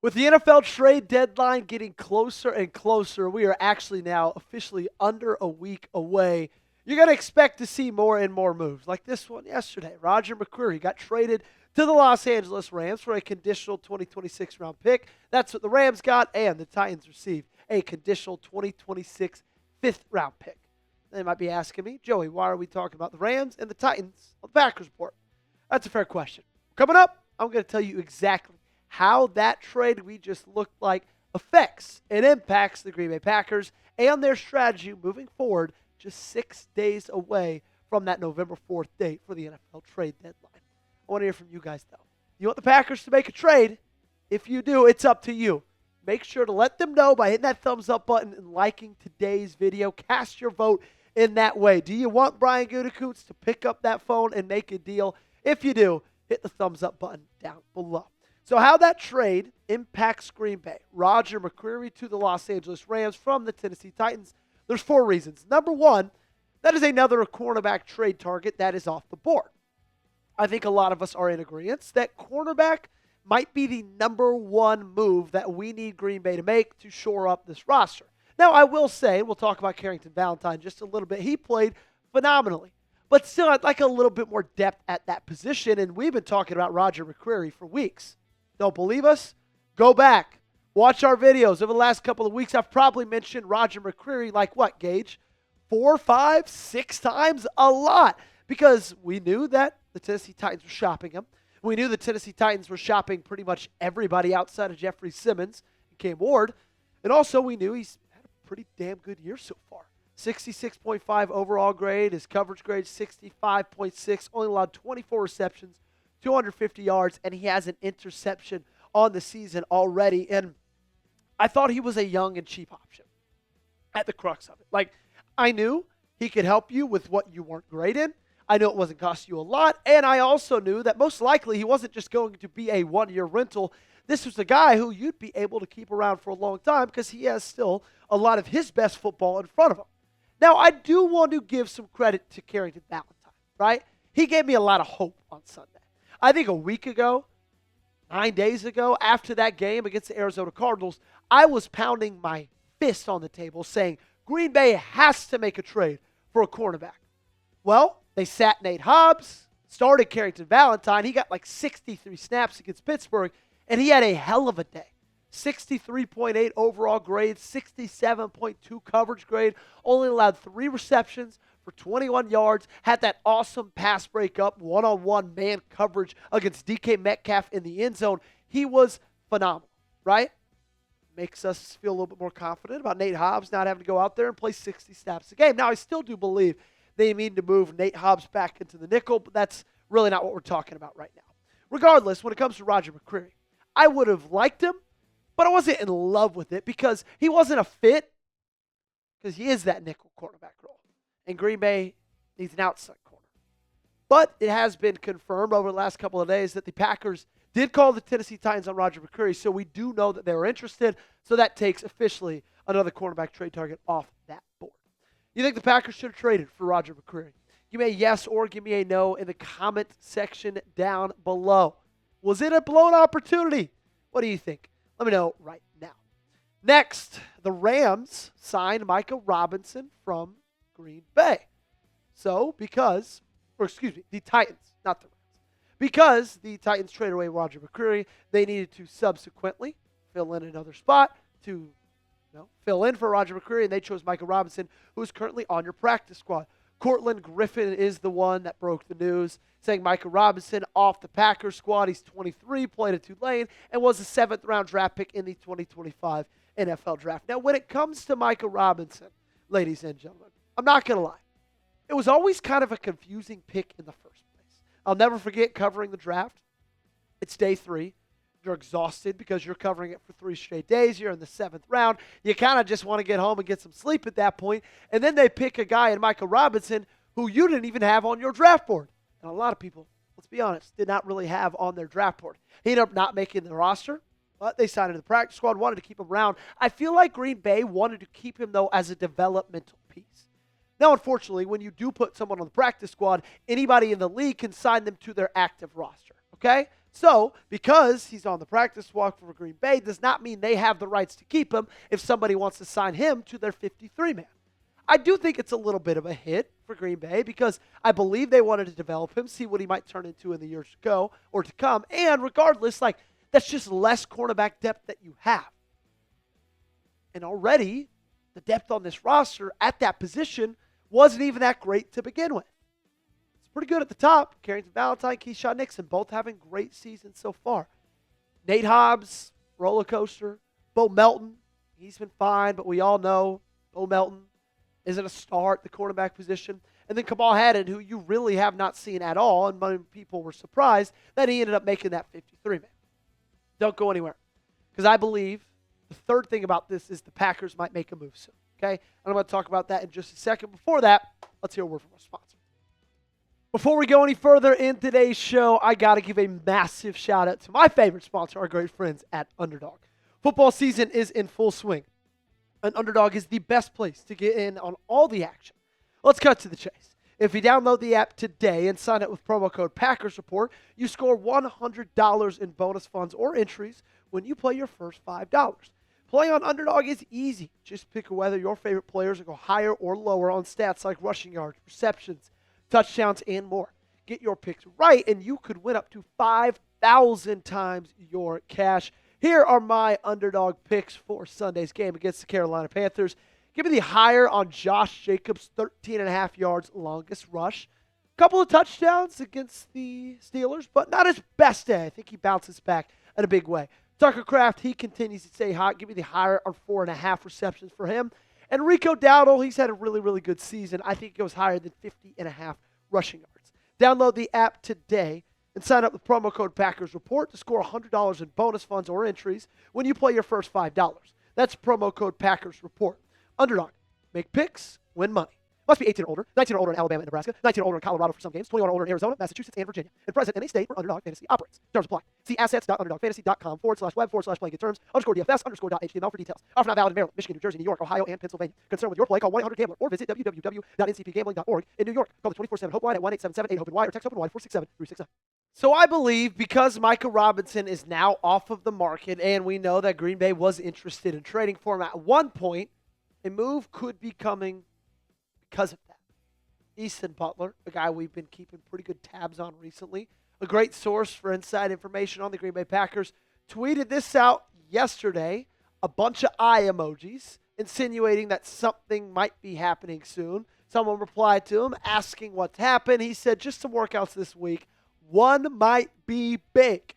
With the NFL trade deadline getting closer and closer, we are actually now officially under a week away. You're going to expect to see more and more moves, like this one yesterday. Roger McCreary got traded to the Los Angeles Rams for a conditional 2026 round pick. That's what the Rams got, and the Titans received a conditional 2026 fifth round pick. They might be asking me, Joey, why are we talking about the Rams and the Titans on the Packers report? That's a fair question. Coming up, I'm going to tell you exactly how that trade we just looked like affects and impacts the Green Bay Packers and their strategy moving forward just 6 days away from that November 4th date for the NFL trade deadline. I want to hear from you guys, though. You want the Packers to make a trade? If you do, it's up to you. Make sure to let them know by hitting that thumbs up button and liking today's video. Cast your vote in that way. Do you want Brian Gutekunst to pick up that phone and make a deal? If you do, hit the thumbs up button down below. So how that trade impacts Green Bay. Roger McCreary to the Los Angeles Rams from the Tennessee Titans. There's 4 reasons. Number one, that is another cornerback trade target that is off the board. I think a lot of us are in agreement that cornerback might be the number one move that we need Green Bay to make to shore up this roster. Now, I will say, and we'll talk about Carrington Valentine just a little bit, he played phenomenally. But still, I'd like a little bit more depth at that position, and we've been talking about Roger McCreary for weeks. Don't believe us? Go back. Watch our videos. Over the last couple of weeks, I've probably mentioned Roger McCreary like what, Gage? 4, 5, 6 times? A lot. Because we knew that the Tennessee Titans were shopping him. We knew the Tennessee Titans were shopping pretty much everybody outside of Jeffrey Simmons and Cam Ward. And also we knew he's had a pretty damn good year so far. 66.5 overall grade. His coverage grade 65.6. Only allowed 24 receptions, 250 yards, and he has an interception on the season already. And I thought he was a young and cheap option at the crux of it. Like, I knew he could help you with what you weren't great in. I knew it wasn't cost you a lot. And I also knew that most likely he wasn't just going to be a one-year rental. This was a guy who you'd be able to keep around for a long time because he has still a lot of his best football in front of him. Now, I do want to give some credit to Carrington Valentine, right? He gave me a lot of hope on Sunday. I think a week ago, 9 days ago, after that game against the Arizona Cardinals, I was pounding my fist on the table saying Green Bay has to make a trade for a cornerback. Well, they sat Nate Hobbs, started Carrington Valentine. He got like 63 snaps against Pittsburgh, and he had a hell of a day. 63.8 overall grade, 67.2 coverage grade, only allowed 3 receptions for 21 yards, had that awesome pass breakup, one-on-one man coverage against DK Metcalf in the end zone. He was phenomenal, right? Makes us feel a little bit more confident about Nate Hobbs not having to go out there and play 60 snaps a game. Now, I still do believe they need to move Nate Hobbs back into the nickel, but that's really not what we're talking about right now. Regardless, when it comes to Roger McCreary, I would have liked him, but I wasn't in love with it because he wasn't a fit because he is that nickel cornerback role. And Green Bay needs an outside corner. But it has been confirmed over the last couple of days that the Packers did call the Tennessee Titans on Roger McCreary, so we do know that they were interested. So that takes officially another cornerback trade target off that board. You think the Packers should have traded for Roger McCreary? Give me a yes or give me a no in the comment section down below. Was it a blown opportunity? What do you think? Let me know right now. Next, the Rams signed Micah Robinson from Green Bay. The Titans, not the Rams. Because the Titans traded away Roger McCreary, they needed to subsequently fill in another spot to fill in for Roger McCreary, and they chose Micah Robinson, who is currently on your practice squad. Cortland Griffin is the one that broke the news, saying Micah Robinson off the Packers squad. He's 23, played at Tulane, and was a 7th-round draft pick in the 2025 NFL Draft. Now, when it comes to Micah Robinson, ladies and gentlemen, I'm not going to lie. It was always kind of a confusing pick in the first place. I'll never forget covering the draft. It's day 3. You're exhausted because you're covering it for 3 straight days. You're in the 7th round. You kind of just want to get home and get some sleep at that point. And then they pick a guy in Micah Robinson who you didn't even have on your draft board. And a lot of people, let's be honest, did not really have on their draft board. He ended up not making the roster, but they signed him to the practice squad, wanted to keep him around. I feel like Green Bay wanted to keep him, though, as a developmental piece. Now, unfortunately, when you do put someone on the practice squad, anybody in the league can sign them to their active roster, okay? So, because he's on the practice squad for Green Bay, does not mean they have the rights to keep him if somebody wants to sign him to their 53-man. I do think it's a little bit of a hit for Green Bay because I believe they wanted to develop him, see what he might turn into in the years to go or to come. And regardless, that's just less cornerback depth that you have. And already, the depth on this roster at that position wasn't even that great to begin with. It's pretty good at the top. Carrington Valentine, Keisean Nixon, both having great seasons so far. Nate Hobbs, roller coaster. Bo Melton, he's been fine, but we all know Bo Melton isn't a star at the cornerback position. And then Kamal Haddon, who you really have not seen at all, and many people were surprised that he ended up making that 53-man. Don't go anywhere. Because I believe the third thing about this is the Packers might make a move soon. Okay? And I'm going to talk about that in just a second. Before that, let's hear a word from our sponsor. Before we go any further in today's show, I got to give a massive shout out to my favorite sponsor, our great friends at Underdog. Football season is in full swing, and Underdog is the best place to get in on all the action. Let's cut to the chase. If you download the app today and sign up with promo code PackersReport, you score $100 in bonus funds or entries when you play your first $5. Playing on Underdog is easy. Just pick whether your favorite players will go higher or lower on stats like rushing yards, receptions, touchdowns, and more. Get your picks right, and you could win up to 5,000 times your cash. Here are my Underdog picks for Sunday's game against the Carolina Panthers. Give me the higher on Josh Jacobs, 13.5 yards longest rush. Couple of touchdowns against the Steelers, but not his best day. I think he bounces back in a big way. Tucker Kraft, he continues to stay hot. Give me the higher on 4.5 receptions for him. And Rico Dowdle, he's had a really, really good season. I think it goes higher than 50.5 rushing yards. Download the app today and sign up with promo code PackersReport to score $100 in bonus funds or entries when you play your first $5. That's promo code PackersReport. Underdog. Make picks, win money. Must be 18 or older, 19 or older in Alabama and Nebraska, 19 or older in Colorado for some games, 21 or older in Arizona, Massachusetts, and Virginia, and present in a state where Underdog Fantasy operates. Terms apply. See assets.underdogfantasy.com/web/playing terms _DFS_.html for details. Offer not valid in Maryland, Michigan, New Jersey, New York, Ohio, and Pennsylvania. Concerned with your play, call 1-800-GAMBLER or visit www.ncpgambling.org in New York. Call the 24/7 HOPE line at 1-877-8-HOPE-NY or text HOPE-NY 467-369. So I believe because Micah Robinson is now off of the market, and we know that Green Bay was interested in trading for him at one point, a move could be coming because of that. Easton Butler, a guy we've been keeping pretty good tabs on recently, a great source for inside information on the Green Bay Packers, tweeted this out yesterday, a bunch of eye emojis, insinuating that something might be happening soon. Someone replied to him asking what's happened. He said, just some workouts this week. One might be big.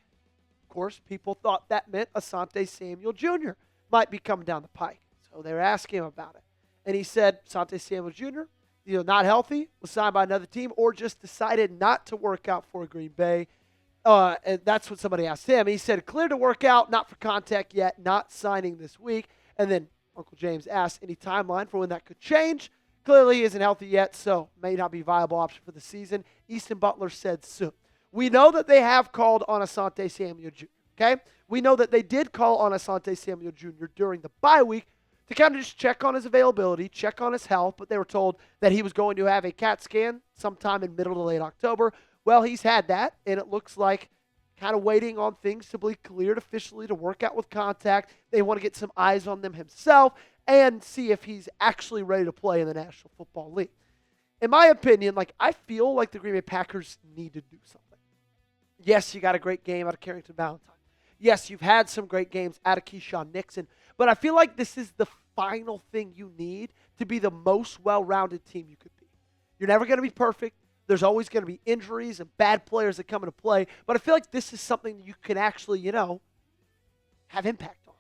Of course, people thought that meant Asante Samuel Jr. might be coming down the pike. So they were asking him about it. And he said, Asante Samuel Jr., not healthy, was signed by another team, or just decided not to work out for Green Bay. And that's what somebody asked him. He said, clear to work out, not for contact yet, not signing this week. And then Uncle James asked any timeline for when that could change. Clearly he isn't healthy yet, so may not be a viable option for the season. Easton Butler said soon. We know that they have called on Asante Samuel Jr., okay? We know that they did call on Asante Samuel Jr. during the bye week to kind of just check on his availability, check on his health, but they were told that he was going to have a CAT scan sometime in middle to late October. Well, he's had that, and it looks like kind of waiting on things to be cleared officially to work out with contact. They want to get some eyes on them himself and see if he's actually ready to play in the National Football League. In my opinion, I feel like the Green Bay Packers need to do something. Yes, you got a great game out of Carrington Valentine. Yes, you've had some great games out of Keisean Nixon, but I feel like this is the final thing you need to be the most well-rounded team you could be. You're never going to be perfect. There's always going to be injuries and bad players that come into play, but I feel like this is something that you can actually, have impact on,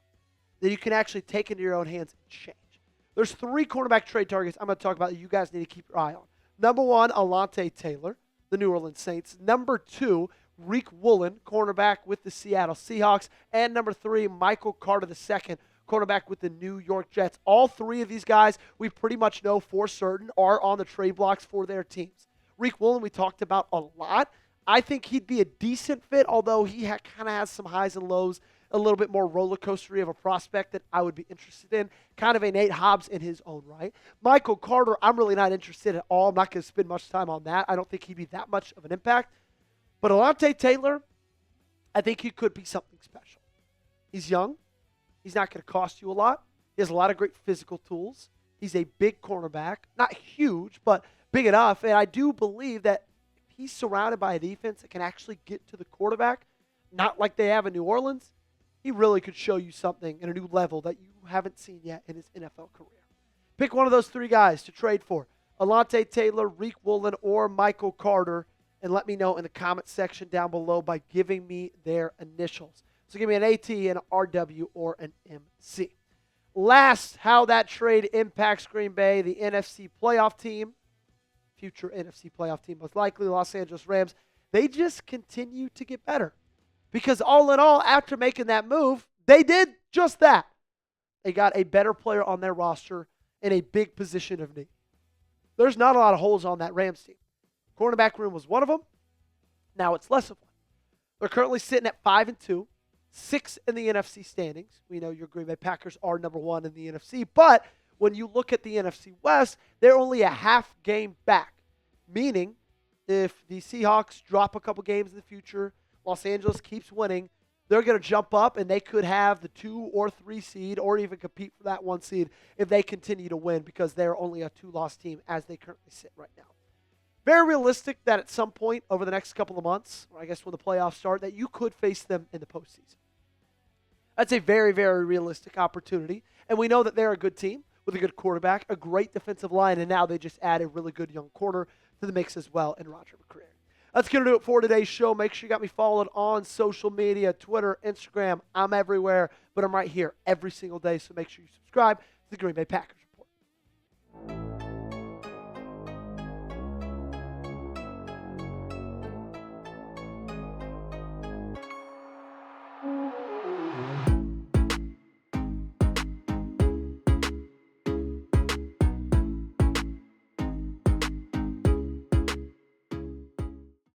that you can actually take into your own hands and change. There's 3 cornerback trade targets I'm going to talk about that you guys need to keep your eye on. Number 1, Alontae Taylor, the New Orleans Saints. Number 2, Riq Woolen, cornerback with the Seattle Seahawks. And number 3, Michael Carter II, cornerback with the New York Jets. All 3 of these guys we pretty much know for certain are on the trade blocks for their teams. Riq Woolen we talked about a lot. I think he'd be a decent fit, although he kind of has some highs and lows, a little bit more roller coastery of a prospect that I would be interested in. Kind of a Nate Hobbs in his own right. Michael Carter, I'm really not interested at all. I'm not going to spend much time on that. I don't think he'd be that much of an impact. But Alontae Taylor, I think he could be something special. He's young. He's not going to cost you a lot. He has a lot of great physical tools. He's a big cornerback. Not huge, but big enough. And I do believe that if he's surrounded by a defense that can actually get to the quarterback, not like they have in New Orleans, he really could show you something in a new level that you haven't seen yet in his NFL career. Pick one of those three guys to trade for. Alontae Taylor, Riq Woolen, or Michael Carter. And let me know in the comment section down below by giving me their initials. So give me an AT, an RW, or an MC. Last, how that trade impacts Green Bay, the NFC playoff team, future NFC playoff team, most likely Los Angeles Rams. They just continue to get better. Because all in all, after making that move, they did just that. They got a better player on their roster in a big position of need. There's not a lot of holes on that Rams team. Cornerback room was one of them. Now it's less of one. They're currently sitting at 5-2, 6 in the NFC standings. We know your Green Bay Packers are number one in the NFC, but when you look at the NFC West, they're only a half game back. Meaning, if the Seahawks drop a couple games in the future, Los Angeles keeps winning, they're going to jump up and they could have the 2 or 3 seed or even compete for that 1 seed if they continue to win because they're only a 2-loss team as they currently sit right now. Very realistic that at some point over the next couple of months, or I guess when the playoffs start, that you could face them in the postseason. That's a very, very realistic opportunity. And we know that they're a good team with a good quarterback, a great defensive line, and now they just add a really good young corner to the mix as well in Roger McCreary. That's going to do it for today's show. Make sure you got me followed on social media, Twitter, Instagram. I'm everywhere, but I'm right here every single day, so make sure you subscribe to the Green Bay Packers.